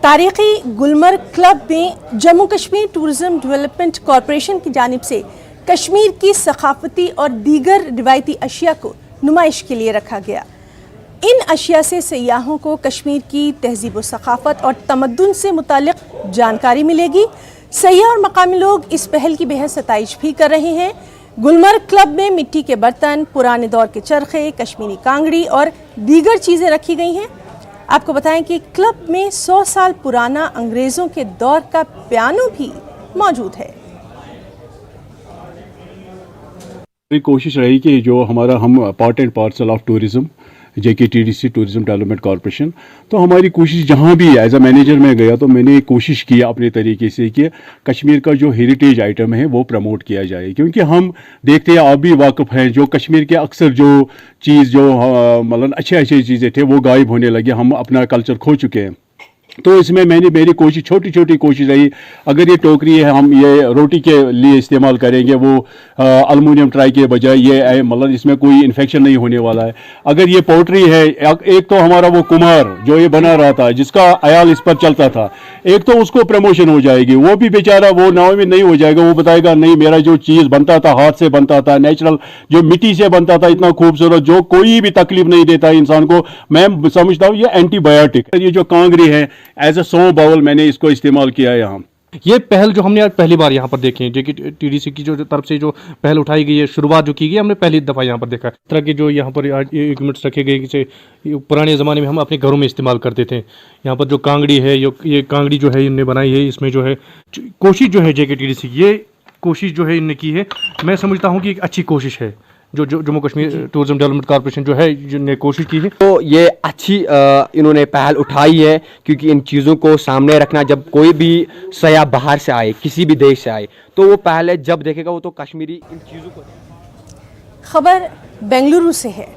तारीखी गुलमर्ग क्लब में Jammu Kashmir tourism development corporation की जानिब से कश्मीर की सकाफती और दीगर रिवायती अशिया को नुमाइश के लिए रखा गया। इन अशिया से सयाहों को कश्मीर की तहज़ीब व सकाफ़त और तमद्दुन से मुताल्लिक़ जानकारी मिलेगी। सयाह और मकामी लोग इस पहल की बेहद सताइश भी कर रहे हैं। गुलमर्ग क्लब में मिट्टी के बर्तन, पुराने दौर के चरखे, कश्मीरी कांगड़ी और दीगर चीज़ें रखी गई हैं। आपको बताएं कि क्लब में 100 साल पुराना अंग्रेज़ों के दौर का पियानो भी मौजूद है। कोशिश रही कि जो हमारा हम part and parcel of tourism JKTDC tourism development corporation, तो हमारी कोशिश जहाँ भी एज अ मैनेजर में गया तो मैंने कोशिश की अपने तरीके से कि कश्मीर का जो हेरिटेज आइटम है वो प्रमोट किया जाए, क्योंकि हम देखते हैं आप भी वाकिफ़ हैं जो कश्मीर के अक्सर जो चीज़ जो मतलब अच्छे चीज़ें थे वो गायब होने लगे, हम अपना कल्चर खो चुके हैं। तो इसमें मेरी कोशिश छोटी छोटी कोशिश रही, अगर ये टोकरी है हम ये रोटी के लिए इस्तेमाल करेंगे वो अलुमिनियम ट्राई के बजाय ये मतलब इसमें कोई इन्फेक्शन नहीं होने वाला है। अगर ये पोट्री है, एक तो हमारा वो कुम्हार जो ये बना रहा था जिसका अयाल इस पर चलता था, एक तो उसको प्रमोशन हो जाएगी, वो भी बेचारा वो नाव में नहीं हो जाएगा, वो बताएगा नहीं मेरा जो चीज़ बनता था हाथ से बनता था, नेचुरल जो मिट्टी से बनता था, इतना खूबसूरत जो कोई भी तकलीफ नहीं देता इंसान को, मैं समझता हूँ ये एंटीबायोटिक। ये जो कांगड़ी है एज अ सो बाउल मैंने इसको इस्तेमाल किया है। यहाँ ये पहल जो हमने आज पहली बार यहाँ पर देखे हैं, JKTDC की जो तरफ से जो पहल उठाई गई है, शुरुआत जो की गई हमने पहली दफ़ा यहाँ पर देखा है। इस तरह के जो यहाँ पर इक्विपमेंट्स रखे गए जिसे पुराने ज़माने में हम अपने घरों में इस्तेमाल करते थे। यहाँ पर जो कांगड़ी है, ये कांगड़ी जो है इनने बनाई है, इसमें जो है कोशिश जो है JKTDC ये कोशिश जो है इनने की है, मैं समझता हूँ कि एक अच्छी कोशिश है जो Jammu Kashmir tourism development corporation जो है जिन्होंने कोशिश की है। तो ये अच्छी इन्होंने पहल उठाई है, क्योंकि इन चीज़ों को सामने रखना, जब कोई भी सयाह बाहर से आए किसी भी देश से आए तो वो पहले जब देखेगा वो तो कश्मीरी इन चीज़ों को। खबर बेंगलुरु से है।